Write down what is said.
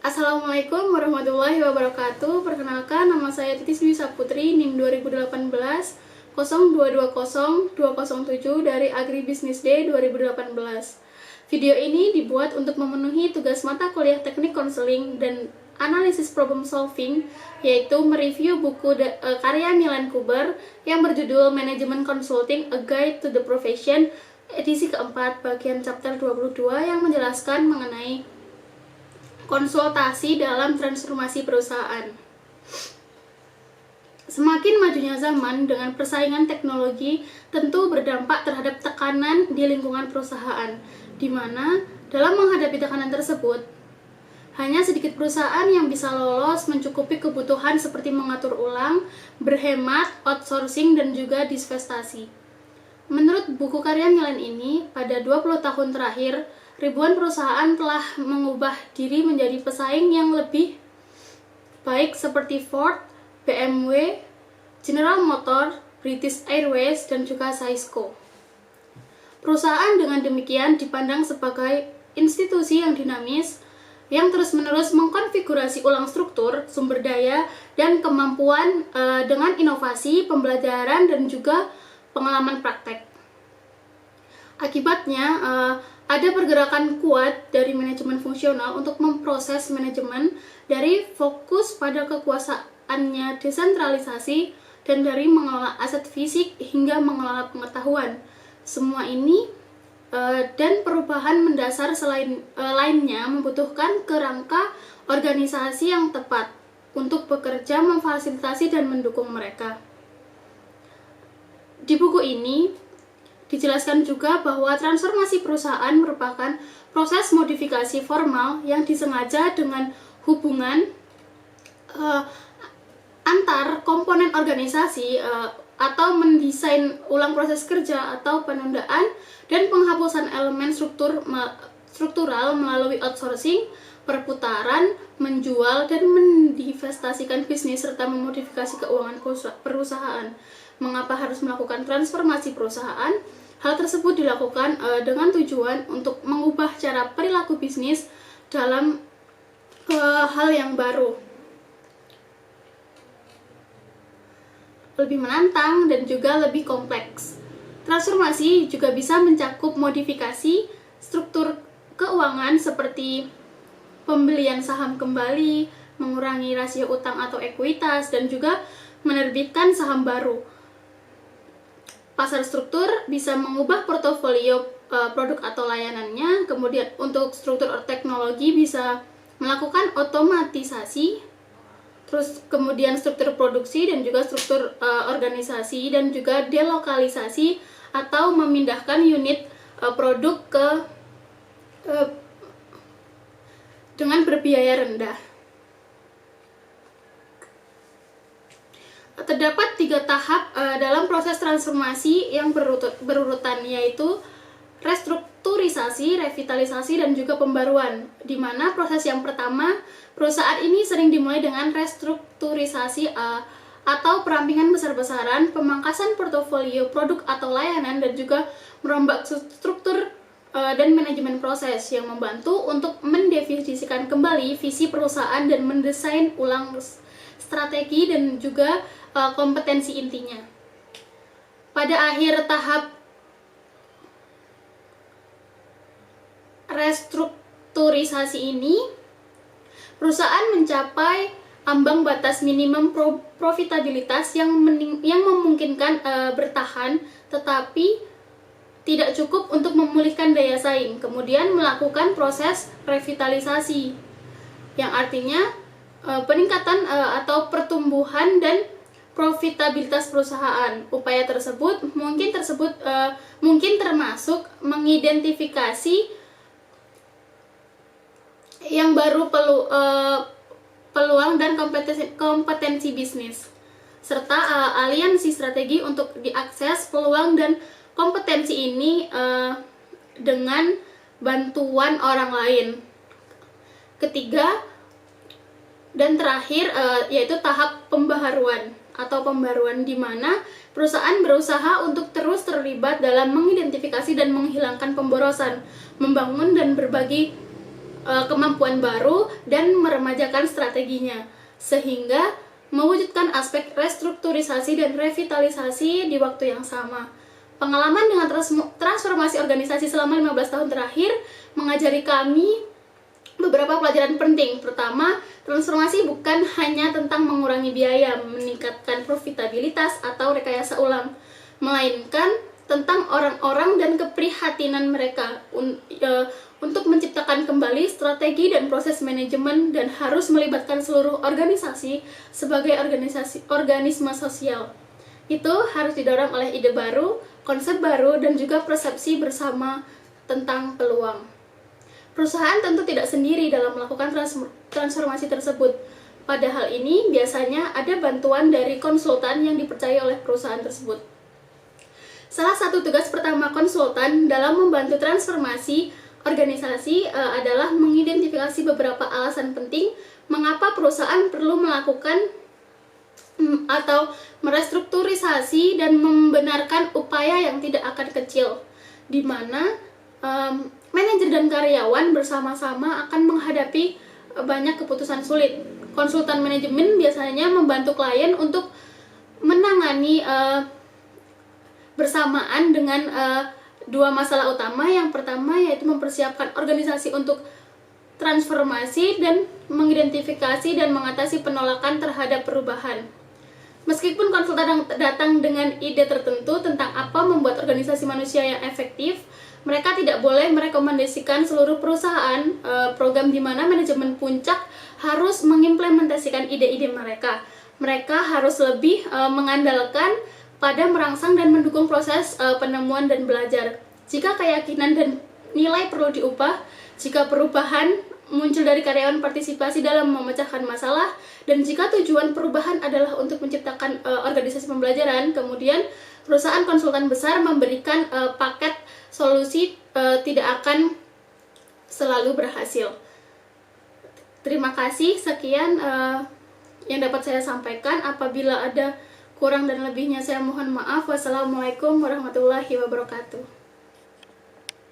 Assalamualaikum warahmatullahi wabarakatuh. Perkenalkan, nama saya Titis Dwi Saputri, NIM 2018 02202007 dari Agribisnis Day 2018. Video ini dibuat untuk memenuhi tugas mata kuliah Teknik Konseling dan Analisis Problem Solving, yaitu mereview buku karya Milan Kuber yang berjudul Management Consulting: A Guide to the Profession, edisi keempat, bagian chapter 22 yang menjelaskan mengenai konsultasi dalam transformasi perusahaan. Semakin majunya zaman dengan persaingan teknologi tentu berdampak terhadap tekanan di lingkungan perusahaan, di mana dalam menghadapi tekanan tersebut, hanya sedikit perusahaan yang bisa lolos mencukupi kebutuhan seperti mengatur ulang, berhemat, outsourcing, dan juga divestasi. Menurut buku karya Milan ini, pada 20 tahun terakhir, ribuan perusahaan telah mengubah diri menjadi pesaing yang lebih baik seperti Ford, BMW, General Motors, British Airways, dan juga Cisco. Perusahaan dengan demikian dipandang sebagai institusi yang dinamis, yang terus-menerus mengkonfigurasi ulang struktur, sumber daya, dan kemampuan dengan inovasi, pembelajaran, dan juga pengalaman praktek. Akibatnya, ada pergerakan kuat dari manajemen fungsional untuk memproses manajemen dari fokus pada kekuasaannya desentralisasi dan dari mengelola aset fisik hingga mengelola pengetahuan. Semua ini dan perubahan mendasar lainnya membutuhkan kerangka organisasi yang tepat untuk bekerja memfasilitasi dan mendukung mereka. Di buku ini dijelaskan juga bahwa transformasi perusahaan merupakan proses modifikasi formal yang disengaja dengan hubungan antar komponen organisasi atau mendesain ulang proses kerja atau penundaan dan penghapusan elemen struktural melalui outsourcing, perputaran, menjual, dan mendivestasikan bisnis serta memodifikasi keuangan perusahaan. Mengapa harus melakukan transformasi perusahaan? Hal tersebut dilakukan dengan tujuan untuk mengubah cara perilaku bisnis dalam hal yang baru, lebih menantang, dan juga lebih kompleks. Transformasi juga bisa mencakup modifikasi struktur keuangan seperti pembelian saham kembali, mengurangi rasio utang atau ekuitas, dan juga menerbitkan saham baru. Pasar struktur bisa mengubah portofolio produk atau layanannya. Kemudian untuk struktur teknologi bisa melakukan otomatisasi. Terus kemudian struktur produksi dan juga struktur organisasi dan juga delokalisasi atau memindahkan unit produk ke dengan berbiaya rendah. Terdapat 3 tahap dalam proses transformasi yang berurutan, yaitu restrukturisasi, revitalisasi, dan juga pembaruan. Di mana proses yang pertama, perusahaan ini sering dimulai dengan restrukturisasi atau perampingan besar-besaran, pemangkasan portofolio produk atau layanan, dan juga merombak struktur dan manajemen proses yang membantu untuk mendefinisikan kembali visi perusahaan dan mendesain ulang strategi dan juga kompetensi intinya. Pada akhir tahap restrukturisasi ini, perusahaan mencapai ambang batas minimum profitabilitas yang memungkinkan bertahan, tetapi tidak cukup untuk memulihkan daya saing. Kemudian melakukan proses revitalisasi, yang artinya peningkatan atau pertumbuhan dan profitabilitas perusahaan. Upaya tersebut mungkin termasuk mengidentifikasi yang baru peluang dan kompetensi bisnis, serta aliansi strategi untuk diakses peluang dan kompetensi ini dengan bantuan orang lain. Ketiga dan terakhir yaitu tahap pembaharuan atau pembaruan, di mana perusahaan berusaha untuk terus terlibat dalam mengidentifikasi dan menghilangkan pemborosan, membangun dan berbagi kemampuan baru dan meremajakan strateginya, sehingga mewujudkan aspek restrukturisasi dan revitalisasi di waktu yang sama. Pengalaman dengan transformasi organisasi selama 15 tahun terakhir mengajari kami beberapa pelajaran penting. Pertama, transformasi bukan hanya tentang mengurangi biaya, meningkatkan profitabilitas atau rekayasa ulang, melainkan tentang orang-orang dan keprihatinan mereka untuk menciptakan kembali strategi dan proses manajemen, dan harus melibatkan seluruh organisasi sebagai organisme sosial. Itu harus didorong oleh ide baru, konsep baru, dan juga persepsi bersama tentang peluang. Perusahaan tentu tidak sendiri dalam melakukan transformasi tersebut. Pada hal ini, biasanya ada bantuan dari konsultan yang dipercaya oleh perusahaan tersebut. Salah satu tugas pertama konsultan dalam membantu transformasi organisasi adalah mengidentifikasi beberapa alasan penting mengapa perusahaan perlu melakukan atau merestrukturisasi dan membenarkan upaya yang tidak akan kecil, di mana manajer dan karyawan bersama-sama akan menghadapi banyak keputusan sulit. Konsultan manajemen biasanya membantu klien untuk menangani bersamaan dengan dua masalah utama. Yang pertama yaitu mempersiapkan organisasi untuk transformasi dan mengidentifikasi dan mengatasi penolakan terhadap perubahan. Meskipun konsultan datang dengan ide tertentu tentang apa membuat organisasi manusia yang efektif, mereka tidak boleh merekomendasikan seluruh perusahaan program di mana manajemen puncak harus mengimplementasikan ide-ide mereka. Mereka harus lebih mengandalkan pada merangsang dan mendukung proses penemuan dan belajar. Jika keyakinan dan nilai perlu diubah, jika perubahan muncul dari karyawan partisipasi dalam memecahkan masalah, dan jika tujuan perubahan adalah untuk menciptakan organisasi pembelajaran, kemudian perusahaan konsultan besar memberikan paket solusi tidak akan selalu berhasil. Terima kasih, sekian yang dapat saya sampaikan. Apabila ada kurang dan lebihnya saya mohon maaf. Wassalamualaikum warahmatullahi wabarakatuh.